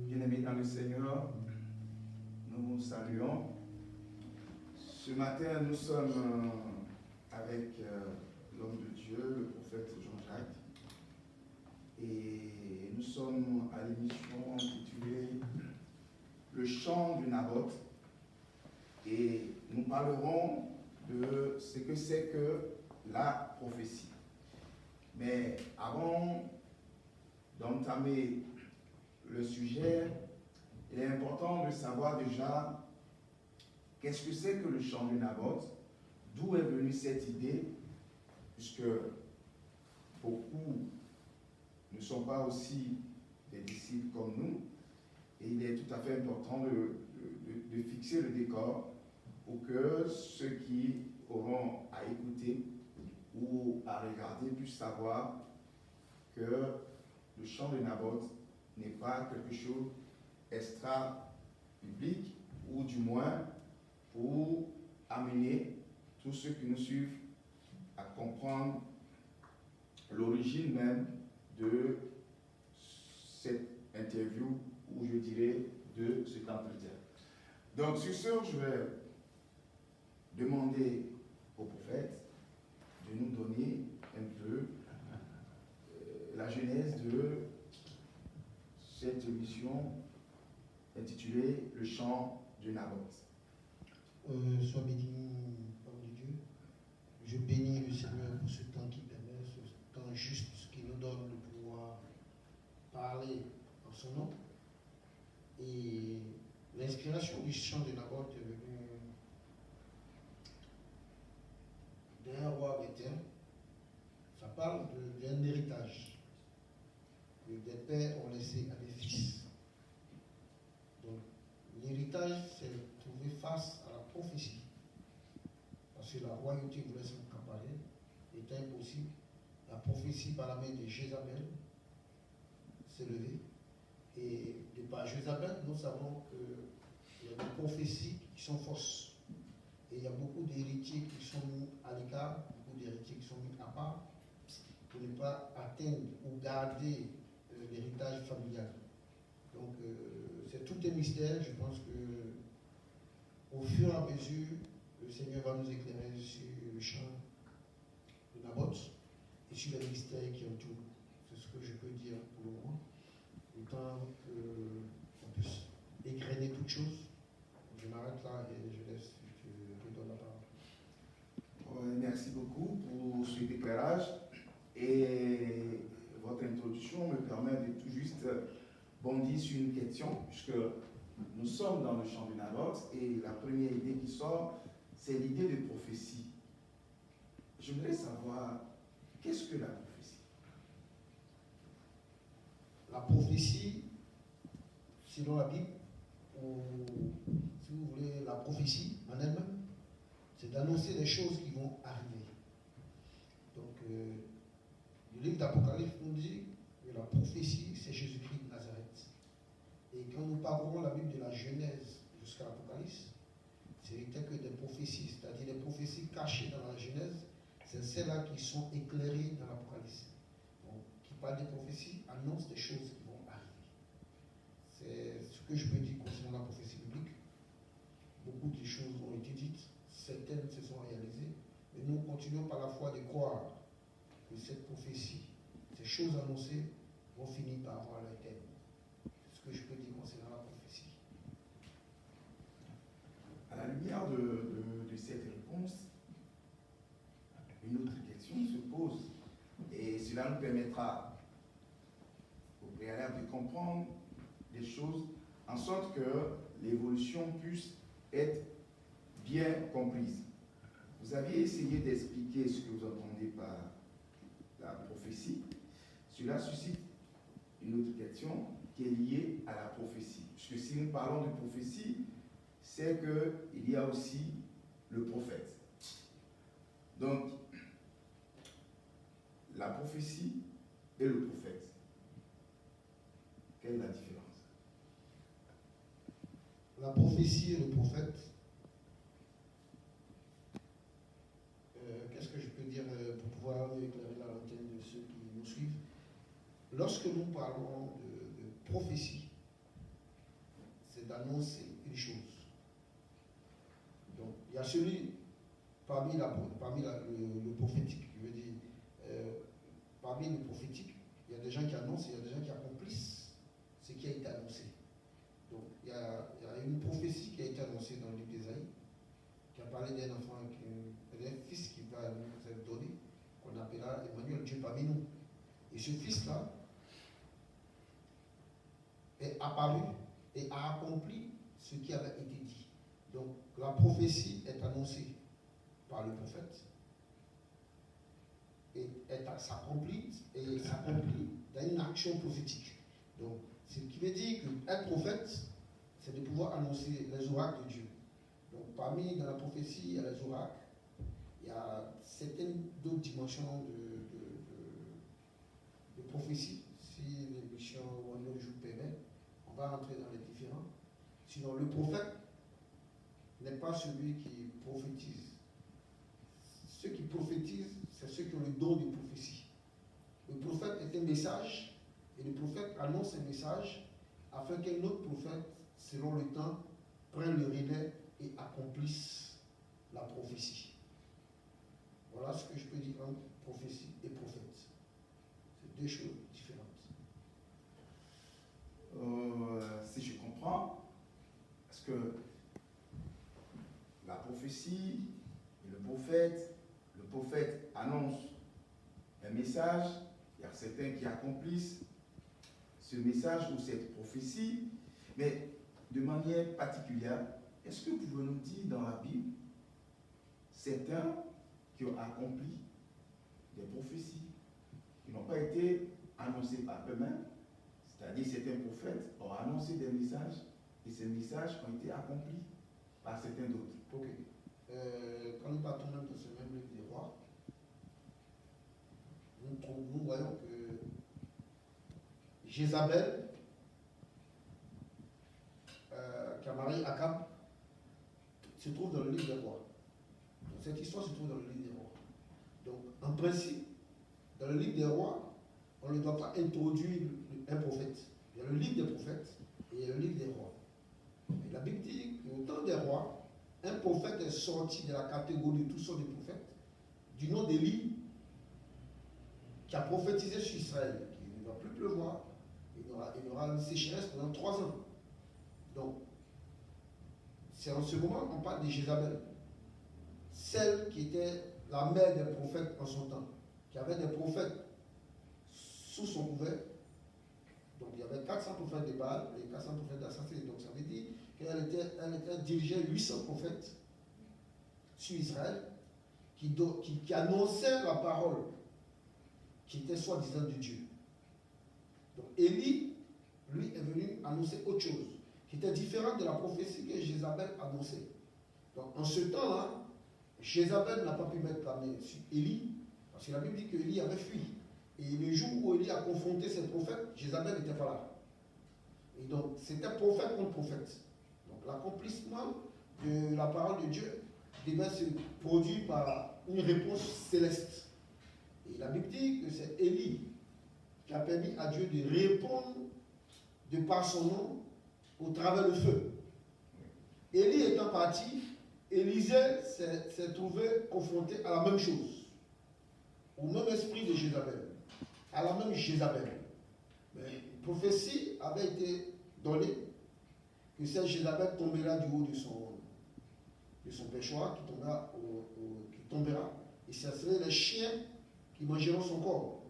Bien-aimés dans le Seigneur, nous vous saluons. Ce matin, nous sommes avec l'homme de Dieu, le prophète Jean-Jacques, et nous sommes à l'émission intitulée Le chant de Naboth, et nous parlerons de ce que c'est que la prophétie. Mais avant d'entamer le sujet, il est important de savoir déjà qu'est-ce que c'est que le chant de Naboth, d'où est venue cette idée, puisque beaucoup ne sont pas aussi des disciples comme nous, et il est tout à fait important de fixer le décor pour que ceux qui auront à écouter ou à regarder puissent savoir que le chant de Naboth n'est pas quelque chose extra-biblique, ou du moins pour amener tous ceux qui nous suivent à comprendre l'origine même de cette interview, ou je dirais de cet entretien. Donc sur ce, je vais demander au prophète de nous donner un peu la genèse de cette émission intitulée Le chant de Naboth. Sois béni, homme de Dieu. Je bénis le Seigneur pour ce temps qui permet, ce temps juste qui nous donne de pouvoir parler en son nom. Et l'inspiration du chant de Naboth est venue d'un roi bétain. Ça parle d'un héritage que des pères ont laissé à des fils. Donc, l'héritage, c'est trouver face à la prophétie. Parce que la royauté voulait s'accaparer, était impossible. La prophétie par la main de Jézabel s'est levée. Et de par Jézabel, nous savons qu'il y a des prophéties qui sont fausses. Et il y a beaucoup d'héritiers qui sont mis à l'écart, beaucoup d'héritiers qui sont mis à part, pour ne pas atteindre ou garder l'héritage familial. Donc, c'est tout un mystère. Je pense que au fur et à mesure, le Seigneur va nous éclairer sur le chant de Naboth et sur les mystères qui entourent. C'est ce que je peux dire pour le moment. Autant qu'on puisse égrener toutes choses. Je m'arrête là et je laisse, je redonne la parole. Merci beaucoup pour cet éclairage. Et votre introduction me permet de tout juste bondir sur une question, puisque nous sommes dans le champ du Naboth, et la première idée qui sort, c'est l'idée de prophétie. Je voudrais savoir, qu'est-ce que la prophétie? La prophétie, selon la Bible, ou si vous voulez, la prophétie en elle-même, c'est d'annoncer des choses qui vont arriver. Donc, le livre d'Apocalypse nous dit que la prophétie, c'est Jésus-Christ de Nazareth. Et quand nous parcourons la Bible de la Genèse jusqu'à l'Apocalypse, c'est que des prophéties, c'est-à-dire des prophéties cachées dans la Genèse, c'est celles-là qui sont éclairées dans l'Apocalypse. Donc, qui parle des prophéties, annonce des choses qui vont arriver. C'est ce que je peux dire concernant la prophétie biblique. Beaucoup de choses ont été dites, certaines se sont réalisées, mais nous continuons par la foi de croire que cette prophétie, ces choses annoncées, vont finir par avoir leur terme. C'est ce que je peux dire concernant la prophétie. À la lumière de cette réponse, une autre question se pose, et cela nous permettra, au préalable, de comprendre les choses, en sorte que l'évolution puisse être bien comprise. Vous aviez essayé d'expliquer ce que vous entendez par la prophétie. Cela suscite une autre question qui est liée à la prophétie. Puisque si nous parlons de prophétie, c'est qu'il y a aussi le prophète. Donc, la prophétie et le prophète, quelle est la différence? La prophétie et le prophète, qu'est-ce que je peux dire pour pouvoir éclairer la lanterne de ceux qui nous suivent? Lorsque nous parlons de prophétie, c'est d'annoncer une chose. Donc, il y a celui parmi le prophétique, je veux dire, parmi le prophétique, il y a des gens qui annoncent, il y a des gens qui accomplissent ce qui a été annoncé. Donc, il y a une prophétie qui a été annoncée dans le livre d'Ésaïe, qui a parlé d'un enfant, d'un fils qui va nous être donné, qu'on appellera Emmanuel, Dieu parmi nous. Et ce fils-là est apparu et a accompli ce qui avait été dit. Donc, la prophétie est annoncée par le prophète et s'accomplit dans une action prophétique. Donc, ce qui veut dire qu'être prophète, c'est de pouvoir annoncer les oracles de Dieu. Donc, parmi dans la prophétie, il y a les oracles, il y a certaines d'autres dimensions de prophétie. Si l'émission One Jour permet, on va rentrer dans les différents. Sinon, le prophète n'est pas celui qui prophétise. Ceux qui prophétisent, c'est ceux qui ont le don de prophétie. Le prophète est un message, et le prophète annonce un message afin qu'un autre prophète, selon le temps, prenne le relais et accomplisse la prophétie. Voilà ce que je peux dire entre prophétie et prophète. C'est deux choses différentes. Si je comprends, parce que la prophétie et le prophète annonce un message, il y a certains qui accomplissent ce message ou cette prophétie, mais de manière particulière, est-ce que vous pouvez nous dire dans la Bible certains qui ont accompli des prophéties, qui n'ont pas été annoncées par eux-mêmes, c'est-à-dire certains prophètes ont annoncé des messages et ces messages ont été accomplis par certains d'autres? Ok. Quand nous partons même dans ce même livre des rois, nous voyons que Jézabel, qui a marié Akab, se trouve dans le livre des rois. Donc, cette histoire se trouve dans le livre des rois. Donc, en principe, dans le livre des rois, on ne doit pas introduire un prophète. Il y a le livre des prophètes et il y a le livre des rois. Et la Bible dit qu'au temps des rois, un prophète est sorti de la catégorie de tous sortes de prophètes, du nom d'Élie, qui a prophétisé sur Israël, qu'il ne va plus pleuvoir, il y aura une sécheresse pendant 3 ans. Donc, c'est en ce moment qu'on parle de Jézabel, celle qui était la mère des prophètes en son temps, qui avait des prophètes sous son couvert. Donc il y avait 400 prophètes de Baal et 400 prophètes d'Assassé. Donc ça veut dire qu'elle dirigeait 800 prophètes sur Israël qui annonçaient la parole qui était soi-disant de Dieu. Donc Élie, lui, est venu annoncer autre chose, qui était différente de la prophétie que Jézabel annonçait. Donc en ce temps-là, Jézabel n'a pas pu mettre la main sur Élie, parce que la Bible dit que Élie avait fui. Et le jour où Élie a confronté ses prophètes, Jézabel n'était pas là. Et donc c'était prophète contre prophète. Donc l'accomplissement de la parole de Dieu devait se produire par une réponse céleste. Et la Bible dit que c'est Élie qui a permis à Dieu de répondre de par son nom au travers du feu. Élie étant parti, Élisée s'est trouvé confronté à la même chose, au même esprit de Jézabel, à la même Jézabel. Mais une prophétie avait été donnée que cette Jézabel tombera du haut de son péchoir, qui tombera, et ce serait les chiens qui mangeront son corps.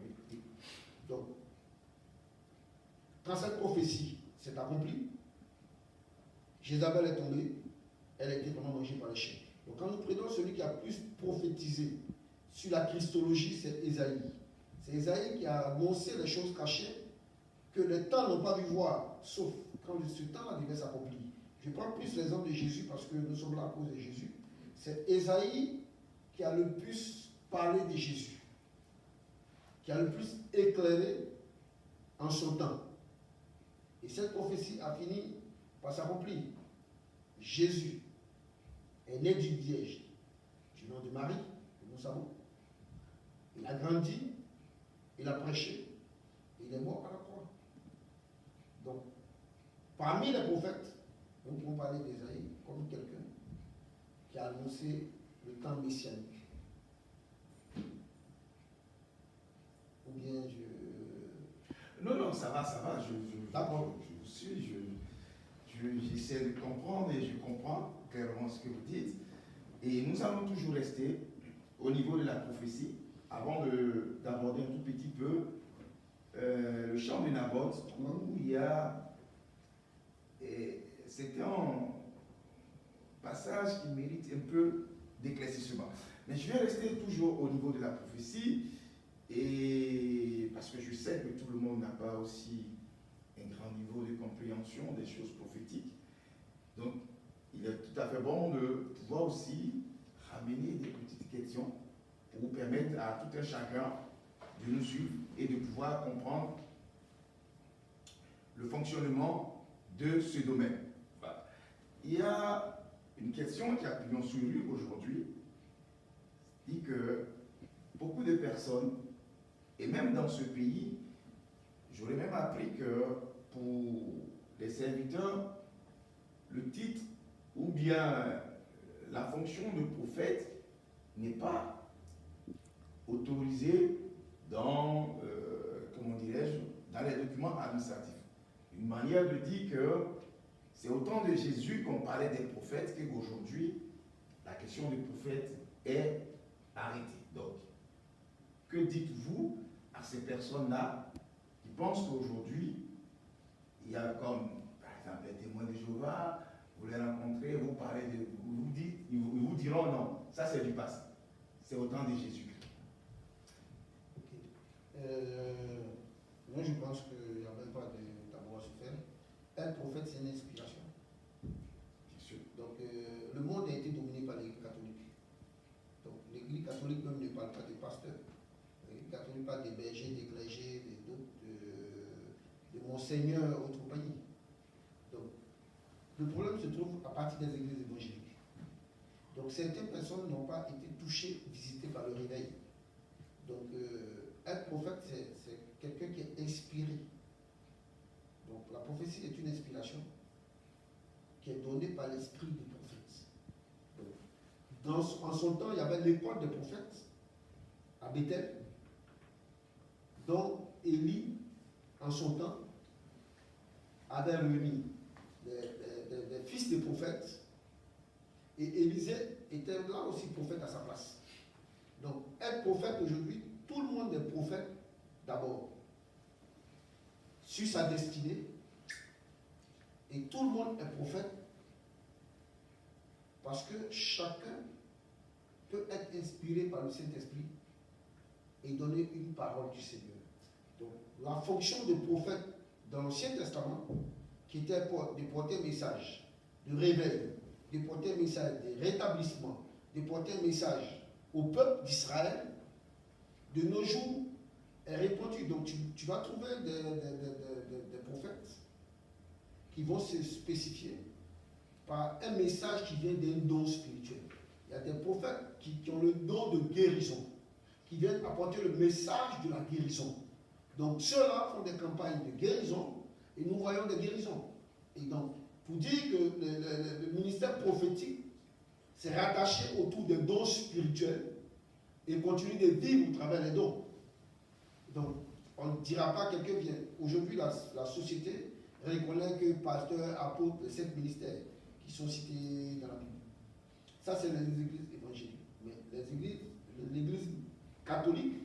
Donc, quand cette prophétie s'est accomplie, Jézabel est tombée, elle a été vraiment mangée par les chiens. Donc quand nous prenons celui qui a plus prophétisé sur la christologie, c'est Ésaïe. C'est Ésaïe qui a annoncé les choses cachées que les temps n'ont pas vu voir, sauf quand ce temps devait s'accomplir. Je prends plus l'exemple de Jésus parce que nous sommes là à cause de Jésus. C'est Ésaïe qui a le plus parlé de Jésus, qui a le plus éclairé en son temps. Et cette prophétie a fini par s'accomplir. Jésus est né d'une vierge, du nom de Marie, que nous savons. Il a grandi, il a prêché, et il est mort à la croix. Donc, parmi les prophètes, nous pouvons parler d'Ésaïe comme quelqu'un qui a annoncé le temps messianique. Ou bien Non, ça va, D'accord. je vous suis, j'essaie de comprendre et je comprends clairement ce que vous dites. Et nous allons toujours rester au niveau de la prophétie, avant d'aborder un tout petit peu le champ de Naboth, où il y a... C'est un passage qui mérite un peu d'éclaircissement. Mais je vais rester toujours au niveau de la prophétie, et parce que je sais que tout le monde n'a pas aussi un grand niveau de compréhension des choses prophétiques. Donc, il est tout à fait bon de pouvoir aussi ramener des petites questions pour vous permettre à tout un chacun de nous suivre et de pouvoir comprendre le fonctionnement de ce domaine. Voilà. Il y a une question qui a pignon sur rue aujourd'hui, dit que beaucoup de personnes, et même dans ce pays, j'aurais même appris que pour les serviteurs, le titre ou bien la fonction de prophète n'est pas autorisée dans, comment dirais-je, dans les documents administratifs. Une manière de dire que c'est au temps de Jésus qu'on parlait des prophètes qu'aujourd'hui, la question des prophètes est arrêtée. Donc, que dites-vous à ces personnes-là qui pensent qu'aujourd'hui, il y a comme, par exemple, les témoins de Jéhovah, vous les rencontrez, vous parlez de, ils vous diront non, ça c'est du passé. C'est au temps de Jésus. Moi je pense qu'il n'y a même pas de tabou à se faire. Un prophète, c'est une inspiration. Bien sûr. Donc le monde a été dominé par l'Église catholique. Donc l'Église catholique même ne parle pas des pasteurs. L'Église catholique parle des bergers, des clergés, de monseigneurs, autres compagnies. Donc le problème se trouve à partir des églises évangéliques. Donc certaines personnes n'ont pas été touchées, visitées par le réveil. Donc être prophète, c'est quelqu'un qui est inspiré. Donc la prophétie est une inspiration qui est donnée par l'esprit du prophète. Donc, en son temps, il y avait l'école des prophètes à Bethel, dont Élie, en son temps, avait réuni des fils des prophètes, et Élisée était là aussi prophète à sa place. Donc, être prophète aujourd'hui, tout le monde est prophète sur sa destinée. Et tout le monde est prophète parce que chacun peut être inspiré par le Saint-Esprit et donner une parole du Seigneur. Donc, la fonction de prophète dans l'Ancien Testament, qui était de porter un message de réveil, de porter un message de rétablissement, de porter un message au peuple d'Israël, de nos jours, est répandu. Donc, tu vas trouver des prophètes qui vont se spécifier par un message qui vient d'un don spirituel. Il y a des prophètes qui ont le don de guérison, qui viennent apporter le message de la guérison. Donc ceux-là font des campagnes de guérison et nous voyons des guérisons. Et donc, pour dire que le ministère prophétique s'est rattaché autour des dons spirituels et continue de vivre au travers des dons. Donc, on ne dira pas quelqu'un vient. Aujourd'hui, la société reconnaît que pasteur, apôtre, les 7 ministères qui sont cités dans la Bible. Ça, c'est les églises évangéliques. Mais l'église catholique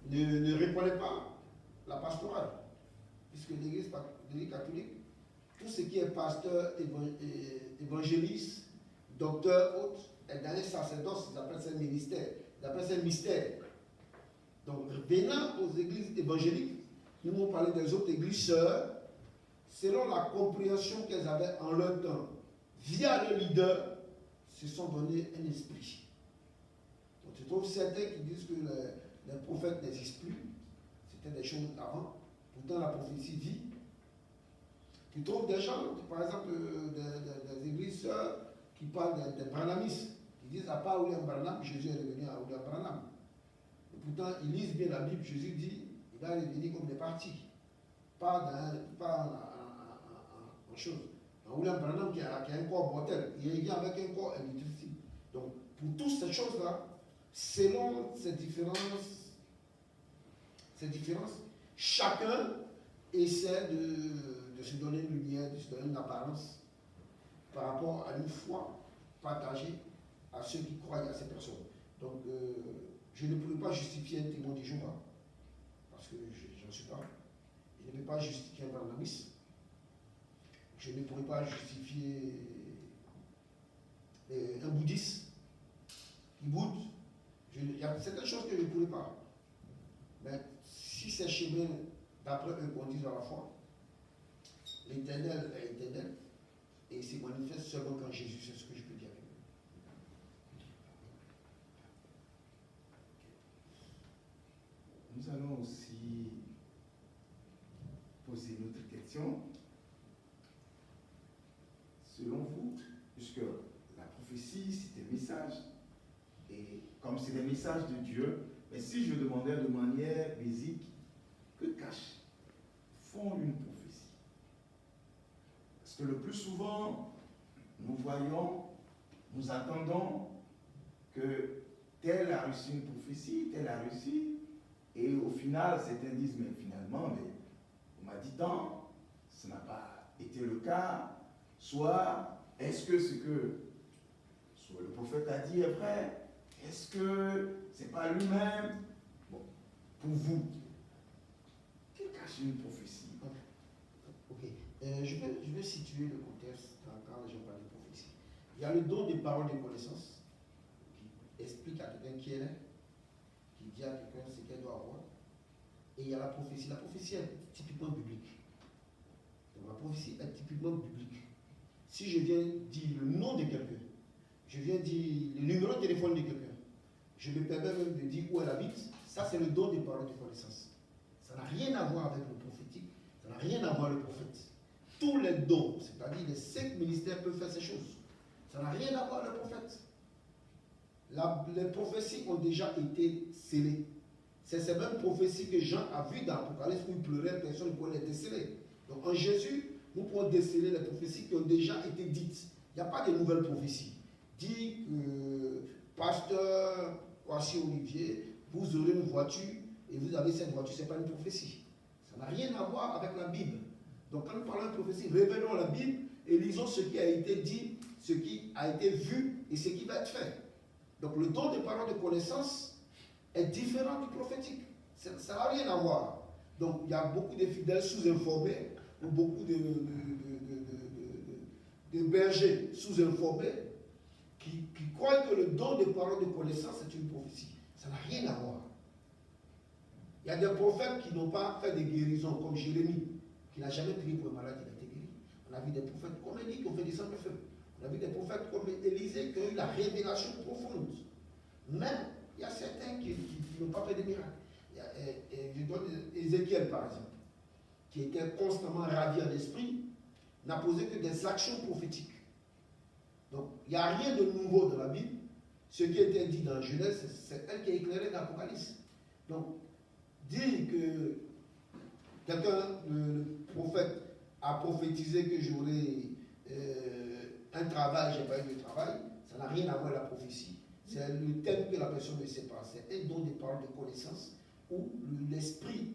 ne reconnaît pas la pastorale. Puisque l'église catholique, tout ce qui est pasteur, évangéliste, docteur, autre, est dans un sacerdoce, ils appellent ça un ministère, ils appellent ça un mystère. Donc, venant aux églises évangéliques, nous avons parlé des autres églises sœurs, selon la compréhension qu'elles avaient en leur temps, via le leader, se sont donné un esprit. Donc, tu trouves certains qui disent que les prophètes n'existent plus, c'était des choses avant, pourtant la prophétie vit. Tu trouves des gens, par exemple, des églises sœurs qui parlent des branhamistes, qui disent à part William Branham, Jésus est revenu à William Branham. Et pourtant, ils lisent bien la Bible, Jésus dit, il va revenir comme des partis, pas en chose. William Branham qui a un corps mortel, il revient avec un corps électrifié. Donc, pour toutes ces choses-là, selon ces différences, chacun essaie de se donner une lumière, de se donner une apparence par rapport à une foi partagée à ceux qui croient à ces personnes. Donc, je ne pourrais pas justifier un témoin de Jéhovah, parce que je n'en suis pas. Je ne peux pas justifier un branhamiste. Je ne pourrais pas justifier un bouddhiste qui boude. Il y a certaines choses que je ne pourrais pas. Mais si ces chemins, d'après eux, conduisent à la foi, l'éternel est éternel et il se manifeste seulement quand Jésus, c'est ce que je peux dire. Nous allons aussi poser une autre question. Selon vous, puisque la prophétie, c'est un message, et comme c'est des messages de Dieu, mais si je demandais de manière basique, que cache fond une prophétie? Parce que le plus souvent, nous voyons, nous attendons que tel a reçu une prophétie, tel a reçu, et au final, certains disent, mais finalement, on m'a dit tant, ce n'a pas été le cas. Soit, est-ce que ce que soit le prophète a dit est vrai? Est-ce que ce n'est pas lui-même? Bon, pour vous, que cache une prophétie? Ok. Je vais situer le contexte quand les gens parlent de prophétie. Il y a le don des paroles de connaissance qui explique à quelqu'un qui elle est, qui dit à quelqu'un ce qu'elle doit avoir. Et il y a la prophétie. La prophétie est typiquement biblique. Donc la prophétie est typiquement biblique. Si je viens dire le nom de quelqu'un, je viens dire le numéro de téléphone de quelqu'un, je me permets même de dire où elle habite, ça c'est le don des paroles de connaissance. Ça n'a rien à voir avec le prophétique, ça n'a rien à voir avec le prophète. Tous les dons, c'est-à-dire les 5 ministères peuvent faire ces choses. Ça n'a rien à voir avec le prophète. Les prophéties ont déjà été scellées. C'est ces mêmes prophéties que Jean a vues dans l'Apocalypse où il pleurait, personne ne pouvait les déceler. Donc en Jésus, nous pouvons déceler les prophéties qui ont déjà été dites. Il n'y a pas de nouvelles prophéties. Dit que, pasteur, voici Olivier, vous aurez une voiture et vous avez cette voiture, ce n'est pas une prophétie. Ça n'a rien à voir avec la Bible. Donc quand nous parlons de prophétie, révélons la Bible et lisons ce qui a été dit, ce qui a été vu et ce qui va être fait. Donc le don des paroles de connaissance est différent du prophétique. Ça n'a rien à voir. Donc il y a beaucoup de fidèles sous-informés ou beaucoup de bergers sous-informés qui croient que le don des paroles de connaissance est une prophétie. Ça n'a rien à voir. Il y a des prophètes qui n'ont pas fait des guérisons, comme Jérémie, qui n'a jamais prié pour un malade, il a été guéri. On a vu des prophètes comme Élie qui ont fait descendre le feu. On a vu des prophètes comme Élisée qui ont eu la révélation profonde. Même, il y a certains qui n'ont pas fait de miracles. Je donne Ézéchiel, par exemple, qui était constamment ravi en esprit, n'a posé que des actions prophétiques. Donc, il n'y a rien de nouveau dans la Bible. Ce qui était dit dans Genèse, c'est elle qui a éclairé l'Apocalypse. Donc, dire que quelqu'un, le prophète, a prophétisé que j'aurai un travail, j'ai pas eu de travail, ça n'a rien à voir avec la prophétie. C'est le thème que la personne ne sait pas. C'est un don des paroles de connaissance où l'esprit,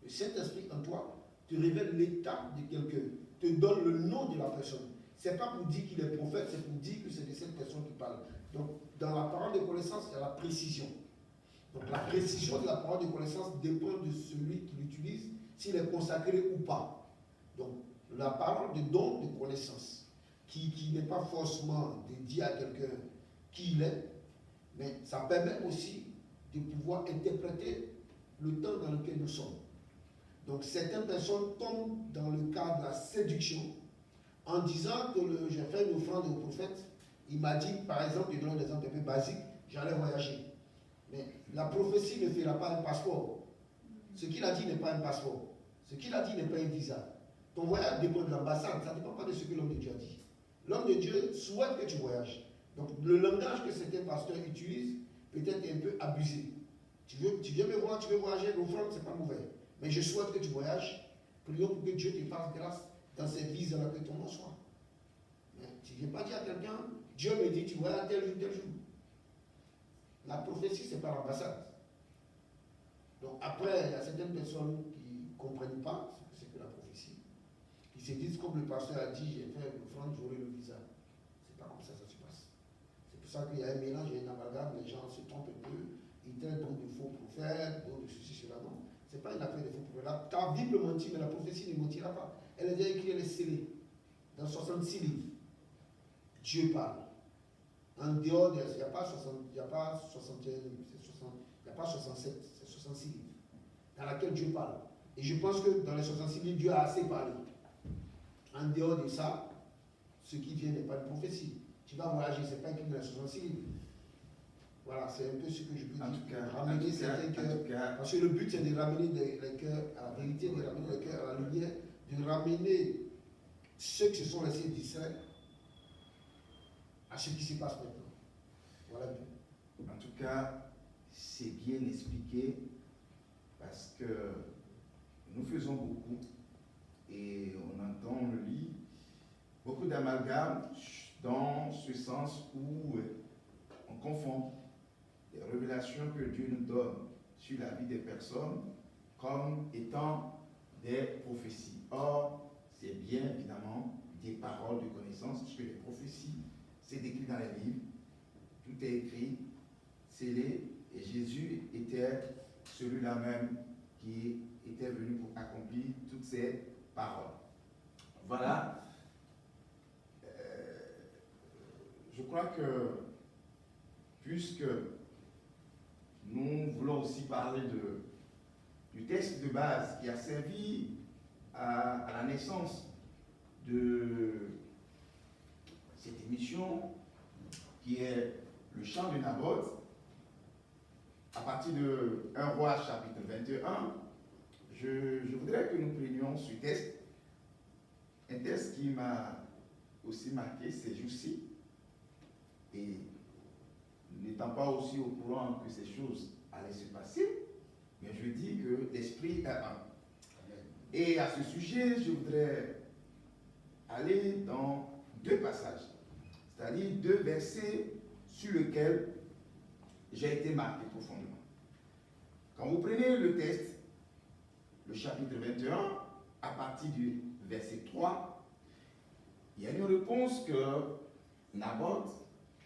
le Saint-Esprit en toi, te révèle l'état de quelqu'un, te donne le nom de la personne. Ce n'est pas pour dire qu'il est prophète, c'est pour dire que c'est de cette personne qui parle. Donc, dans la parole de connaissance, il y a la précision. Donc, la précision de la parole de connaissance dépend de celui qui l'utilise, s'il est consacré ou pas. Donc, la parole de don de connaissance, qui n'est pas forcément de dire à quelqu'un qui il est, mais ça permet aussi de pouvoir interpréter le temps dans lequel nous sommes. Donc, certaines personnes tombent dans le cas de la séduction en disant que j'ai fait une offrande au prophète. Il m'a dit, par exemple, je donne un exemple un peu basique, j'allais voyager. Mais la prophétie ne fera pas un passeport. Ce qu'il a dit n'est pas un passeport. Ce qu'il a dit n'est pas un visa. Ton voyage dépend de l'ambassade, ça ne dépend pas de ce que l'homme de Dieu a dit. L'homme de Dieu souhaite que tu voyages. Donc, le langage que certains pasteurs utilisent peut-être un peu abusé. Tu viens me voir, tu veux voyager, l'offrande, ce n'est pas mauvais. Mais je souhaite que tu voyages. Prions pour que Dieu te fasse grâce dans cette vie dans laquelle ton nom soit. Mais tu ne viens pas dire à quelqu'un, Dieu me dit, tu voyages tel jour, tel jour. La prophétie, ce n'est pas l'ambassade. Donc après, il y a certaines personnes qui ne comprennent pas ce que c'est que la prophétie. Qui se disent, comme le pasteur a dit, j'ai fait l'offrande, j'aurai le visa. Ce n'est pas comme ça que ça se passe. C'est pour ça qu'il y a un mélange, il y a un amalgame, les gens se trompent un peu, ils traitent donc de faux prophètes, donc de ceci, cela, non. Ce n'est pas une affaire de faux prophètes. Ta Bible mentit, mais la prophétie ne mentira pas. Elle est déjà écrite, elle est scellée. Dans 66 livres, Dieu parle. En dehors de... Il n'y a pas 61 livres, il n'y a pas 67, c'est 66 livres. Dans laquelle Dieu parle. Et je pense que dans les 66 livres, Dieu a assez parlé. En dehors de ça, ce qui vient n'est pas une prophétie. Tu vas voyager, ce n'est pas écrit dans les 66 livres. Voilà, c'est un peu ce que je peux dire. En tout cas, ramener certains cœurs. Parce que le but, c'est de ramener les cœurs à la vérité, de ramener les cœurs à la lumière, de ramener ceux qui se sont laissés distraire à ce qui se passe maintenant. Voilà. En tout cas, c'est bien expliqué parce que nous faisons beaucoup et on entend, on lit beaucoup d'amalgames dans ce sens où on confond les révélations que Dieu nous donne sur la vie des personnes comme étant des prophéties. Or, c'est bien évidemment des paroles de connaissance, puisque les prophéties, c'est décrit dans les livres, tout est écrit, scellé, et Jésus était celui-là même qui était venu pour accomplir toutes ces paroles. Voilà. Je crois que, puisque nous voulons aussi parler du texte de base qui a servi à la naissance de cette émission, qui est le chant de Naboth, à partir de 1 Roi chapitre 21, je voudrais que nous prenions ce texte, un texte qui m'a aussi marqué ces jours-ci, et n'étant pas aussi au courant que ces choses allaient se passer, mais je dis que l'Esprit est un. Et à ce sujet, je voudrais aller dans deux passages, c'est-à-dire deux versets sur lesquels j'ai été marqué profondément. Quand vous prenez le texte, le chapitre 21, à partir du verset 3, il y a une réponse que Naboth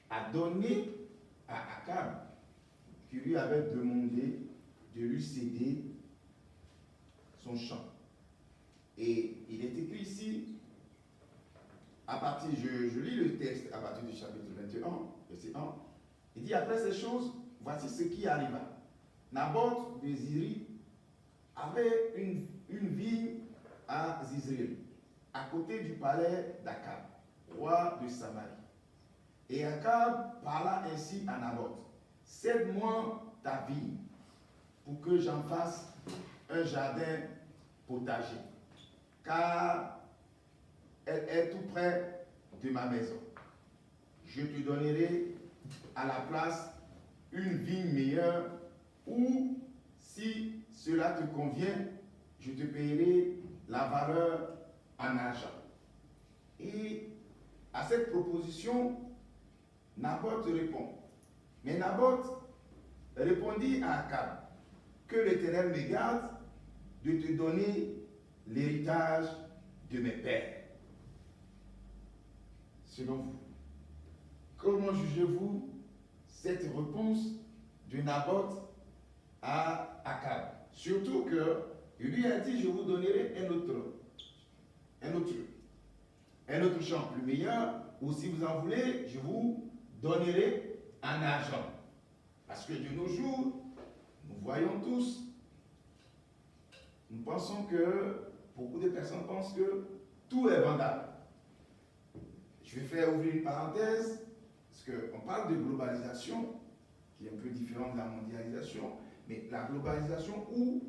a donnée à Akab, qui lui avait demandé de lui céder son champ. Et il est écrit ici, à partir, je lis le texte à partir du chapitre 21, verset 1, il dit, après ces choses, voici ce qui arriva. Naboth de Ziri avait une vigne à Zizril, à côté du palais d'Akab, roi de Samarie. Et Akab parla ainsi à Naboth, cède-moi ta vigne pour que j'en fasse un jardin potager, car elle est tout près de ma maison. Je te donnerai à la place une vigne meilleure, ou si cela te convient, je te payerai la valeur en argent. Et à cette proposition, Naboth répond. Mais Naboth répondit à Akab, que l'Éternel me garde de te donner l'héritage de mes pères. Selon vous, comment jugez-vous cette réponse de Naboth à Akab? Surtout que il lui a dit, je vous donnerai un autre champ plus meilleur, ou si vous en voulez, je vous donnerai en argent. Parce que de nos jours, nous voyons tous, nous pensons que, beaucoup de personnes pensent que tout est vendable. Je vais faire ouvrir une parenthèse, parce qu'on parle de globalisation, qui est un peu différente de la mondialisation, mais la globalisation où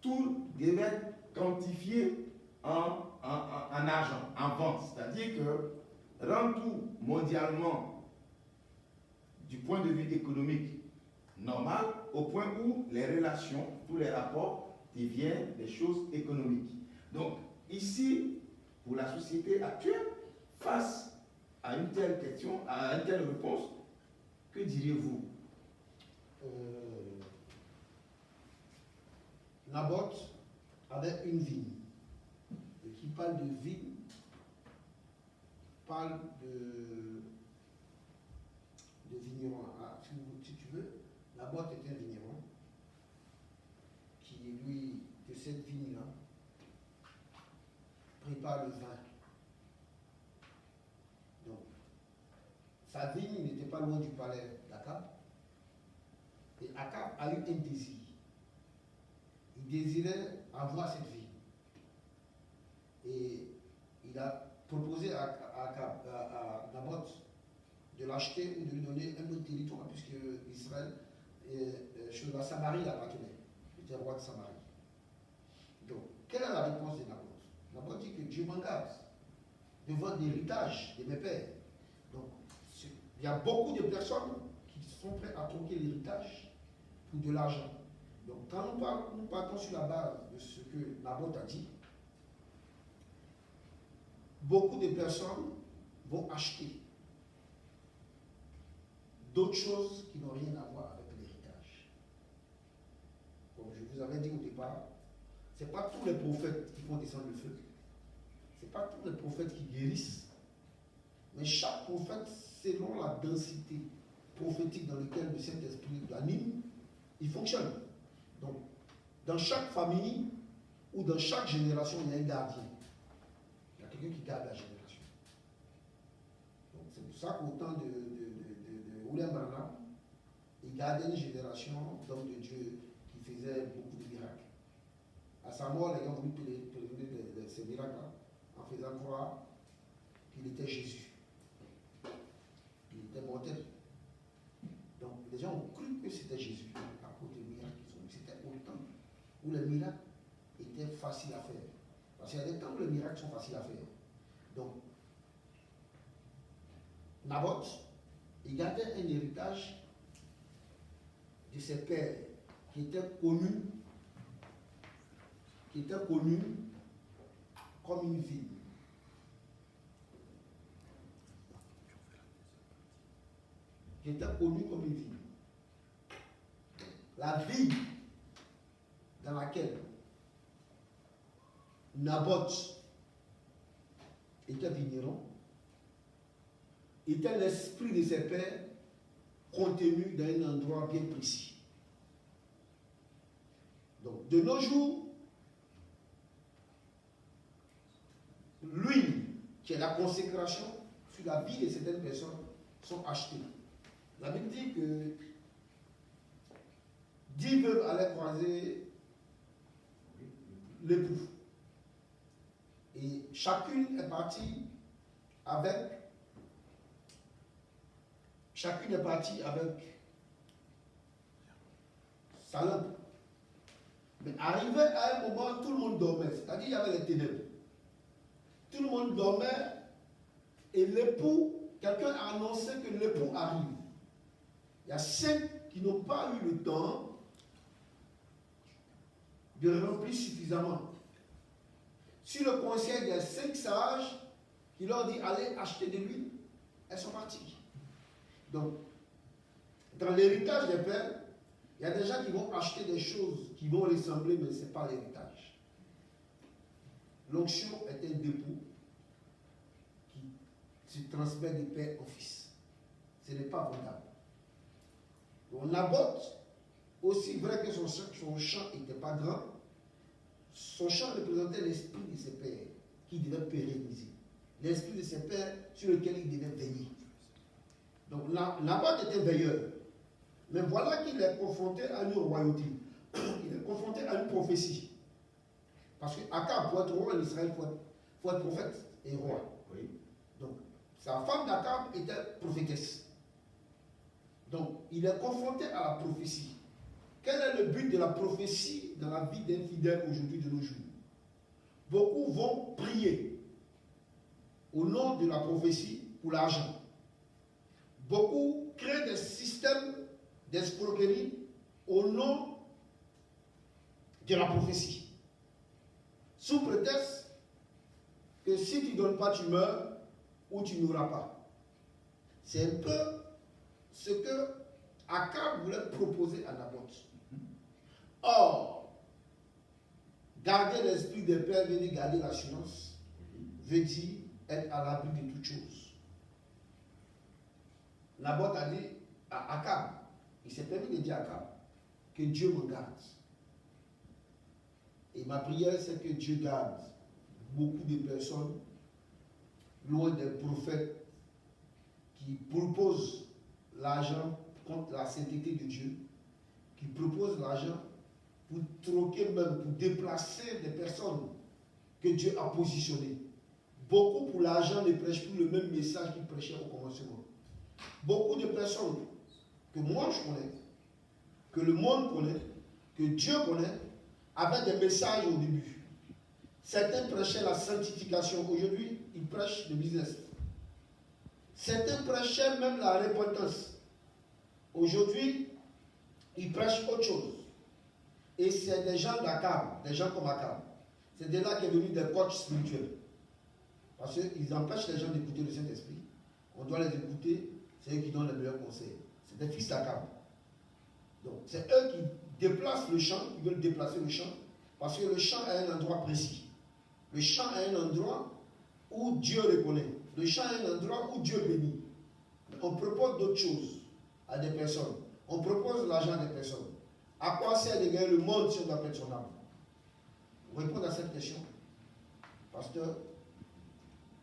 tout devait être quantifié en argent, en vente. C'est-à-dire que rendre tout mondialement, du point de vue économique, normal, au point où les relations, tous les rapports deviennent des choses économiques. Donc, ici, pour la société actuelle, face à une telle question, à une telle réponse, que diriez-vous? Naboth avait une vigne. Et qui parle de vigne, parle de vigneron. Ah, si tu veux, Naboth est un vigneron qui, lui, de cette vigne-là, prépare le vin. Donc, sa vigne n'était pas loin du palais d'Akab. Et Akab a eu un désir. Il désirait avoir cette vigne. Et il a proposé à Naboth de l'acheter ou de lui donner un autre territoire, puisque Israël, la Samarie l'appartenait. Il était roi de Samarie. Donc, quelle est la réponse de Naboth? Naboth dit que Dieu m'en garde de vendre l'héritage de mes pères. Donc, il y a beaucoup de personnes qui sont prêtes à troquer l'héritage pour de l'argent. Donc, quand nous partons sur la base de ce que Naboth a dit, beaucoup de personnes vont acheter d'autres choses qui n'ont rien à voir avec l'héritage. Comme je vous avais dit au départ, ce n'est pas tous les prophètes qui font descendre le feu. Ce n'est pas tous les prophètes qui guérissent. Mais chaque prophète, selon la densité prophétique dans laquelle le Saint-Esprit l'anime, il fonctionne. Donc, dans chaque famille ou dans chaque génération, il y a un gardien. Il y a quelqu'un qui garde la génération. Donc, c'est pour ça qu'au temps de William Branham, il gardait une génération d'hommes de Dieu qui faisaient beaucoup de miracles. À sa mort, les gens ont voulu prélever ces miracles en faisant croire qu'il était Jésus. Il était mortel. Donc, les gens ont cru que c'était Jésus à cause des miracles qu'ils ont eu. C'était au temps où les miracles étaient faciles à faire. Parce qu'il y a des temps où les miracles sont faciles à faire. Donc, Naboth, il gardait un héritage de ses pères qui était connu comme une vigne. Qui était connu comme une vigne. La vigne dans laquelle Naboth était vigneron était l'esprit de ses pères contenu dans un endroit bien précis. Donc, de nos jours, la consécration sur la vie de certaines personnes sont achetées. La Bible dit que 10 veuves allaient croiser l'époux. Et chacune est partie avec sa lampe. Mais arrivé à un moment, tout le monde dormait. C'est-à-dire qu'il y avait les ténèbres. Tout le monde dormait et l'époux, quelqu'un a annoncé que l'époux arrive. Il y a 5 qui n'ont pas eu le temps de remplir suffisamment. Sur le conseil des 5 sages, qui leur dit allez acheter de l'huile, elles sont parties. Donc, dans l'héritage des pères, il y a des gens qui vont acheter des choses qui vont ressembler, mais ce n'est pas l'héritage. L'onction est un dépôt qui se transmet du père au fils. Ce n'est pas vendable. Donc, Naboth, aussi vrai que son champ n'était pas grand, son champ représentait l'esprit de ses pères qui devait pérenniser. L'esprit de ses pères sur lequel il devait veiller. Donc Naboth était veilleur. Mais voilà qu'il est confronté à une royauté. Il est confronté à une prophétie. Parce qu'Akab, pour être roi en Israël, il faut être prophète et roi. Oui. Donc, sa femme d'Akab était prophétesse. Donc, il est confronté à la prophétie. Quel est le but de la prophétie dans la vie d'un fidèle aujourd'hui de nos jours? Beaucoup vont prier au nom de la prophétie pour l'argent. Beaucoup créent des systèmes d'escroquerie au nom de la prophétie. Sous prétexte que si tu ne donnes pas, tu meurs ou tu n'auras pas. C'est un peu ce que Akab voulait proposer à Naboth. Or, garder l'esprit des pères veut dire garder l'assurance, veut dire être à l'abri de toutes choses. Naboth a dit à Akab, il s'est permis de dire à Akab, que Dieu me garde. Et ma prière, c'est que Dieu garde beaucoup de personnes loin des prophètes qui proposent l'argent contre la sainteté de Dieu, qui proposent l'argent pour troquer même, pour déplacer des personnes que Dieu a positionnées. Beaucoup pour l'argent ne prêchent plus le même message qu'ils prêchaient au commencement. Beaucoup de personnes que moi je connais, que le monde connaît, que Dieu connaît, avaient des messages au début. Certains prêchaient la sanctification. Aujourd'hui, ils prêchent le business. Certains prêchaient même la repentance. Aujourd'hui, ils prêchent autre chose. Et c'est des gens d'Akab, des gens comme Akab. C'est de là qu'est venu des coachs spirituels. Parce qu'ils empêchent les gens d'écouter le Saint-Esprit. On doit les écouter, c'est eux qui donnent les meilleurs conseils. C'est des fils d'Akab. Donc, c'est eux qui déplacent le champ, qui veulent déplacer le champ, parce que le champ est un endroit précis. Le champ est un endroit où Dieu reconnaît. Le champ est un endroit où Dieu bénit. On propose d'autres choses à des personnes. On propose l'argent à des personnes. À quoi sert de gagner le monde si on doit perdre son âme? Pour répondre à cette question, pasteur,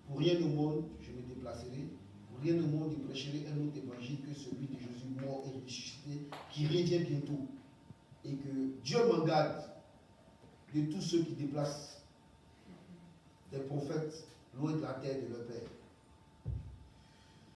pour rien au monde, je me déplacerai. Pour rien au monde, je prêcherai un autre évangile que celui de Jésus mort et ressuscité, qui revient bientôt. Et que Dieu m'en garde de tous ceux qui déplacent des prophètes loin de la terre de leur père.